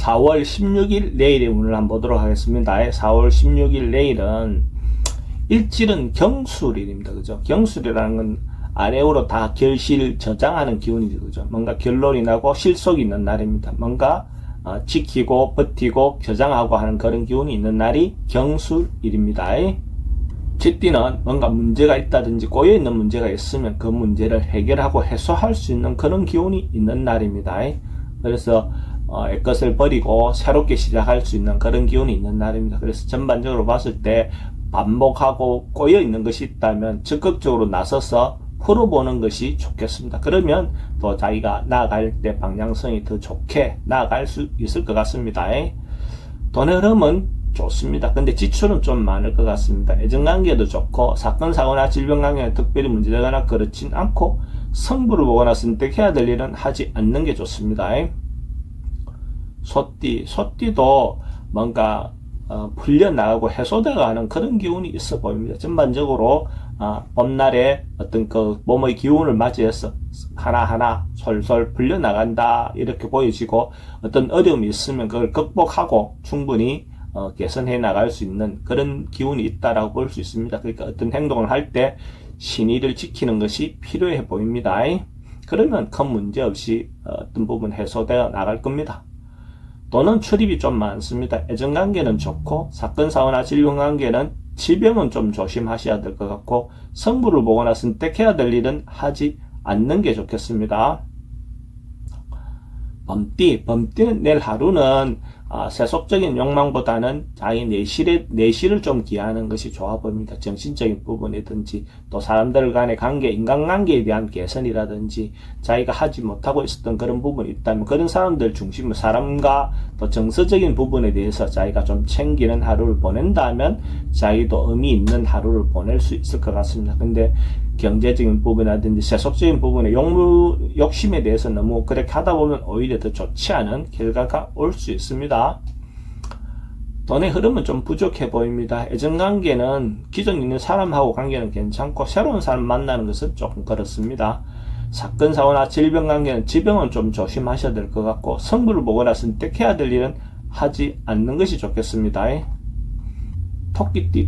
4월 16일 내일의 운을 한번 보도록 하겠습니다. 4월 16일 내일은 일질은 경술일입니다. 그죠? 경술이라는 건 아래로 다 결실 저장하는 기운이죠. 그죠? 뭔가 결론이 나고 실속이 있는 날입니다. 뭔가 지키고 버티고 저장하고 하는 그런 기운이 있는 날이 경술일입니다. 쥐띠는 뭔가 문제가 있다든지 꼬여있는 문제가 있으면 그 문제를 해결하고 해소할 수 있는 그런 기운이 있는 날입니다. 그래서 옛것을 버리고 새롭게 시작할 수 있는 그런 기운이 있는 날입니다. 그래서 전반적으로 봤을 때 반복하고 꼬여있는 것이 있다면 적극적으로 나서서 풀어보는 것이 좋겠습니다. 그러면 또 자기가 나아갈 때 방향성이 더 좋게 나아갈 수 있을 것 같습니다. 돈의 흐름은 좋습니다. 근데 지출은 좀 많을 것 같습니다. 애정관계도 좋고 사건 사고나 질병관계는 특별히 문제되거나 그렇진 않고 성부를 보거나 선택해야 될 일은 하지 않는 게 좋습니다. 소띠도 뭔가 풀려나가고 해소되어가는 그런 기운이 있어 보입니다. 전반적으로 봄날에 어떤 그 몸의 기운을 맞이해서 하나하나 솔솔 풀려나간다 이렇게 보여지고, 어떤 어려움이 있으면 그걸 극복하고 충분히 개선해 나갈 수 있는 그런 기운이 있다라고 볼 수 있습니다. 그러니까 어떤 행동을 할 때 신의를 지키는 것이 필요해 보입니다. 그러면 큰 문제 없이 어떤 부분 해소되어 나갈 겁니다. 돈은 출입이 좀 많습니다. 애정관계는 좋고 사건 사고나 질병관계는 질병은 좀 조심하셔야 될 것 같고, 성부를 보거나 선택해야 될 일은 하지 않는 게 좋겠습니다. 범띠는 내일 하루는 세속적인 욕망보다는 자기 내실을 좀 기하는 것이 좋아 보입니다. 정신적인 부분이든지 또 사람들 간의 관계, 인간관계에 대한 개선이라든지 자기가 하지 못하고 있었던 그런 부분이 있다면 그런 사람들 중심으로 사람과 또 정서적인 부분에 대해서 자기가 좀 챙기는 하루를 보낸다면 자기도 의미 있는 하루를 보낼 수 있을 것 같습니다. 근데 경제적인 부분이라든지 세속적인 부분의 욕심에 대해서 너무 그렇게 하다 보면 오히려 더 좋지 않은 결과가 올 수 있습니다. 돈의 흐름은 좀 부족해 보입니다. 애정관계는 기존 있는 사람하고 관계는 괜찮고 새로운 사람 만나는 것은 조금 그렇습니다. 사건 사고나 질병관계는 질병은 좀 조심하셔야 될 것 같고, 성부를 보거나 선택해야 될 일은 하지 않는 것이 좋겠습니다.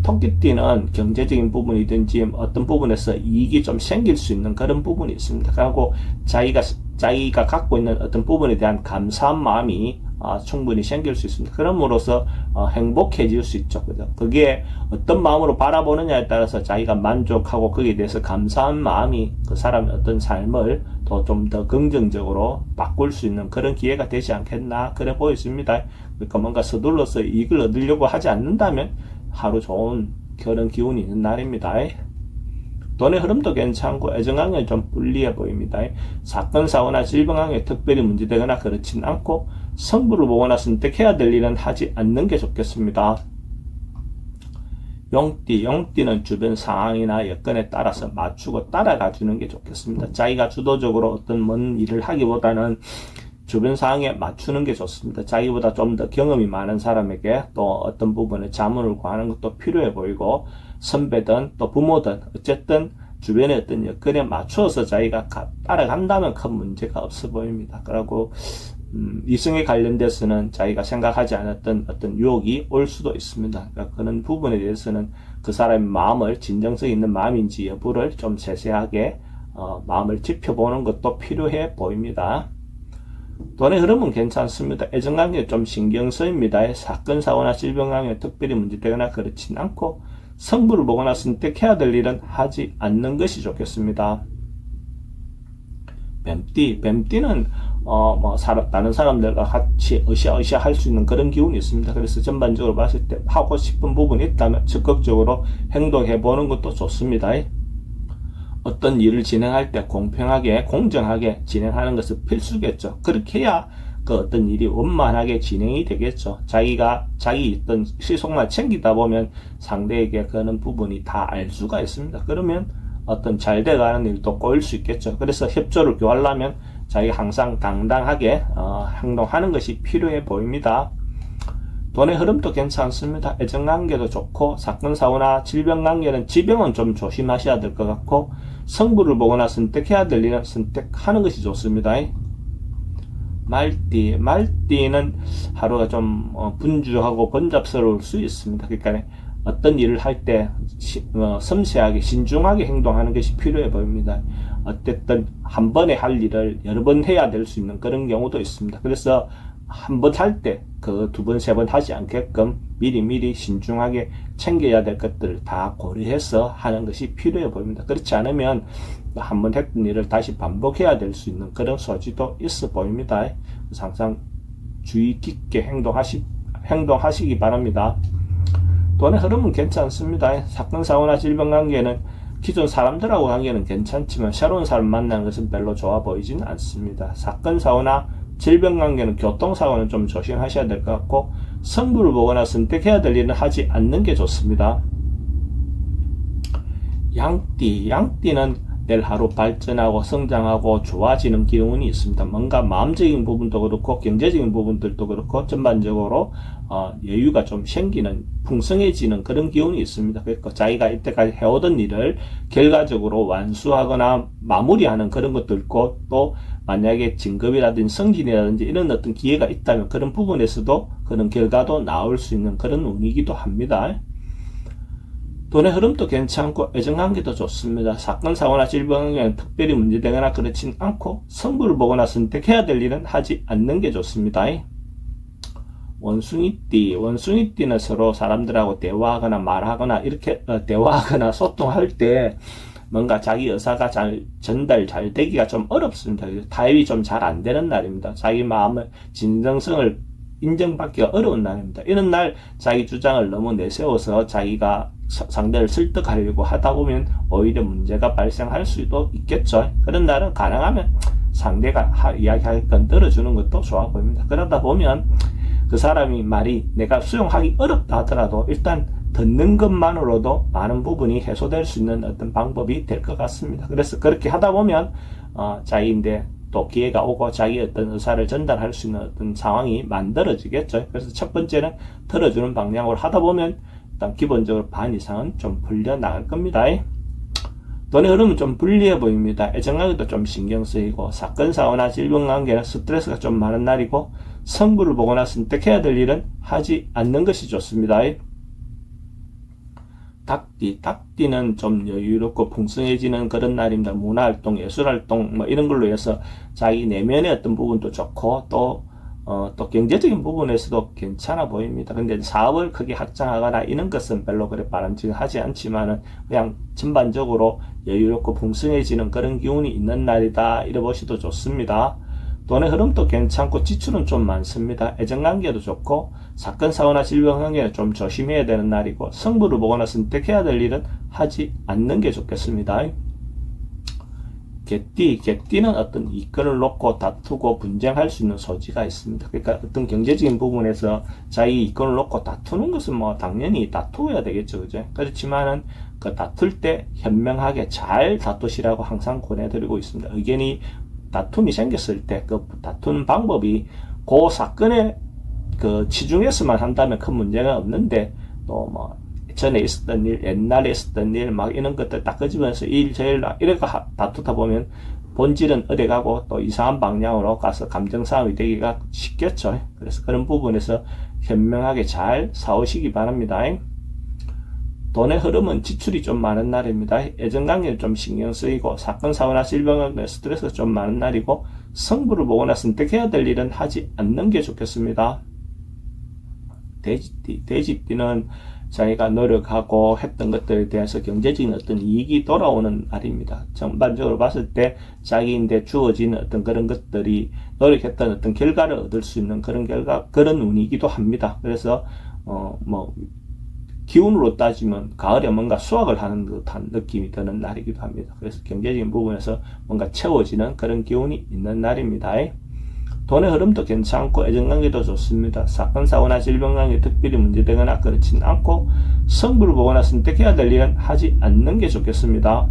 토끼띠는 경제적인 부분이든지 어떤 부분에서 이익이 좀 생길 수 있는 그런 부분이 있습니다. 그리고 자기가 갖고 있는 어떤 부분에 대한 감사한 마음이 충분히 생길 수 있습니다. 그럼으로써 행복해질 수 있죠. 그죠? 그게 어떤 마음으로 바라보느냐에 따라서 자기가 만족하고 거기에 대해서 감사한 마음이 그 사람의 어떤 삶을 또 좀 더 긍정적으로 바꿀 수 있는 그런 기회가 되지 않겠나 그래 보였습니다. 그러니까 뭔가 서둘러서 이익을 얻으려고 하지 않는다면 하루 좋은 그런 기운이 있는 날입니다. 돈의 흐름도 괜찮고 애정관계는 좀 불리해 보입니다. 사건 사고나 질병관계에 특별히 문제되거나 그렇진 않고, 성부를 보거나 선택해야 될 일은 하지 않는 게 좋겠습니다. 용띠는 주변 상황이나 여건에 따라서 맞추고 따라가 주는 게 좋겠습니다. 자기가 주도적으로 어떤 먼 일을 하기보다는 주변 상황에 맞추는 게 좋습니다. 자기보다 좀 더 경험이 많은 사람에게 또 어떤 부분에 자문을 구하는 것도 필요해 보이고, 선배든 또 부모든 어쨌든 주변의 어떤 여건에 맞추어서 자기가 따라간다면 큰 문제가 없어 보입니다. 그리고 이성에 관련돼서는 자기가 생각하지 않았던 어떤 유혹이 올 수도 있습니다. 그러니까 그런 부분에 대해서는 그 사람의 마음을, 진정성 있는 마음인지 여부를 좀 세세하게 마음을 짚어보는 것도 필요해 보입니다. 돈의 흐름은 괜찮습니다. 애정관계 좀 신경 쓰입니다. 사건 사고나 질병관계 특별히 문제되거나 그렇진 않고, 성부를 보거나 선택해야 될 일은 하지 않는 것이 좋겠습니다. 뱀띠는 다른 사람들과 같이 으쌰으쌰 할 수 있는 그런 기운이 있습니다. 그래서 전반적으로 봤을 때 하고 싶은 부분이 있다면 적극적으로 행동해 보는 것도 좋습니다. 어떤 일을 진행할 때 공평하게 공정하게 진행하는 것은 필수겠죠. 그렇게 해야 그 어떤 일이 원만하게 진행이 되겠죠. 자기가 자기 있던 시속만 챙기다 보면 상대에게 그런 부분이 다 알 수가 있습니다. 그러면 어떤 잘 돼가는 일도 꼬일 수 있겠죠. 그래서 협조를 구하려면 자기가 항상 당당하게 행동하는 것이 필요해 보입니다. 돈의 흐름도 괜찮습니다. 애정관계도 좋고 사건 사고나 질병관계는 질병은 좀 조심하셔야 될 것 같고, 성부를 보거나 선택해야 될 일은 선택하는 것이 좋습니다. 말띠는 하루가 좀 분주하고 번잡스러울 수 있습니다. 그러니까 어떤 일을 할 때 섬세하게 신중하게 행동하는 것이 필요해 보입니다. 어쨌든 한 번에 할 일을 여러 번 해야 될 수 있는 그런 경우도 있습니다. 그래서 한 번 할 때 그 두 번, 세 번 하지 않게끔 미리 신중하게 챙겨야 될 것들을 다 고려해서 하는 것이 필요해 보입니다. 그렇지 않으면 한 번 했던 일을 다시 반복해야 될 수 있는 그런 소지도 있어 보입니다. 그래서 항상 주의 깊게 행동하시기 바랍니다. 돈의 흐름은 괜찮습니다. 사건, 사고나 질병 관계는 기존 사람들하고 관계는 괜찮지만 새로운 사람 만나는 것은 별로 좋아 보이진 않습니다. 사건, 사고나 질병 관계는 교통사고는 좀 조심하셔야 될 것 같고, 성부를 보거나 선택해야 될 일은 하지 않는 게 좋습니다. 양띠는 내일 하루 발전하고 성장하고 좋아지는 기운이 있습니다. 뭔가 마음적인 부분도 그렇고 경제적인 부분들도 그렇고 전반적으로 여유가 좀 생기는, 풍성해지는 그런 기운이 있습니다. 그러니까 자기가 이때까지 해오던 일을 결과적으로 완수하거나 마무리하는 그런 것도 있고, 또 만약에 진급이라든지 승진이라든지 이런 어떤 기회가 있다면 그런 부분에서도 그런 결과도 나올 수 있는 그런 운이기도 합니다. 돈의 흐름도 괜찮고 애정관계도 좋습니다. 사건, 사고나 질병에 특별히 문제되거나 그렇진 않고, 성부를 보거나 선택해야 될 일은 하지 않는 게 좋습니다. 원숭이띠는 서로 사람들하고 대화하거나 말하거나 이렇게 대화하거나 소통할 때 뭔가 자기 의사가 전달 잘 되기가 좀 어렵습니다. 타협이 좀 잘 안 되는 날입니다. 자기 마음의 진정성을 인정받기가 어려운 날입니다. 이런 날 자기 주장을 너무 내세워서 자기가 상대를 설득하려고 하다 보면 오히려 문제가 발생할 수도 있겠죠. 그런 날은 가능하면 상대가 이야기할 건 들어주는 것도 좋아 보입니다. 그러다 보면 그 사람이 말이 내가 수용하기 어렵다 하더라도 일단 듣는 것만으로도 많은 부분이 해소될 수 있는 어떤 방법이 될 것 같습니다. 그래서 그렇게 하다 보면 자기인데 또 기회가 오고 자기 어떤 의사를 전달할 수 있는 어떤 상황이 만들어지겠죠. 그래서 첫 번째는 들어주는 방향으로 하다 보면 일단 기본적으로 반 이상은 좀 풀려 나갈 겁니다. 돈의 흐름은 좀 불리해 보입니다. 애정관계도 좀 신경 쓰이고, 사건, 사고나 질병 관계는 스트레스가 좀 많은 날이고, 성부를 보거나 선택해야 될 일은 하지 않는 것이 좋습니다. 닭띠는 좀 여유롭고 풍성해지는 그런 날입니다. 문화활동, 예술활동 뭐 이런 걸로 해서 자기 내면의 어떤 부분도 좋고, 또 경제적인 부분에서도 괜찮아 보입니다. 근데 사업을 크게 확장하거나 이런 것은 별로 그래 바람직하지 않지만은 그냥 전반적으로 여유롭고 풍성해지는 그런 기운이 있는 날이다, 이래 보셔도 좋습니다. 돈의 흐름도 괜찮고 지출은 좀 많습니다. 애정관계도 좋고, 사건, 사고나 질병 관계는 좀 조심해야 되는 날이고, 성부를 보거나 선택해야 될 일은 하지 않는 게 좋겠습니다. 개띠는 어떤 이권을 놓고 다투고 분쟁할 수 있는 소지가 있습니다. 그러니까 어떤 경제적인 부분에서 자기 이권을 놓고 다투는 것은 뭐 당연히 다투어야 되겠죠, 그죠? 그렇지만은 그 다툴 때 현명하게 잘 다투시라고 항상 권해드리고 있습니다. 의견이 다툼이 생겼을 때 그 다투는 방법이 그 사건에 그 치중해서만 한다면 큰 문제가 없는데, 또 뭐 전에 있었던 일, 옛날에 있었던 일, 막 이런 것들 딱 끄집어내서 이렇게 다투다 보면 본질은 어디 가고 또 이상한 방향으로 가서 감정 싸움이 되기가 쉽겠죠. 그래서 그런 부분에서 현명하게 잘 싸우시기 바랍니다. 돈의 흐름은 지출이 좀 많은 날입니다. 애정관계는 좀 신경 쓰이고, 사건, 사고나 질병 스트레스가 좀 많은 날이고, 성부를 보거나 선택해야 될 일은 하지 않는 게 좋겠습니다. 돼지띠는 자기가 노력하고 했던 것들에 대해서 경제적인 어떤 이익이 돌아오는 날입니다. 전반적으로 봤을 때 자기인데 주어지는 어떤 그런 것들이 노력했던 어떤 결과를 얻을 수 있는 그런 운이기도 합니다. 그래서 기운으로 따지면 가을에 뭔가 수확을 하는 듯한 느낌이 드는 날이기도 합니다. 그래서 경제적인 부분에서 뭔가 채워지는 그런 기운이 있는 날입니다. 돈의 흐름도 괜찮고 애정관계도 좋습니다. 사건, 사고나 질병 관계 특별히 문제되거나 그렇진 않고, 성부를 보거나 선택해야 될 일은 하지 않는 게 좋겠습니다.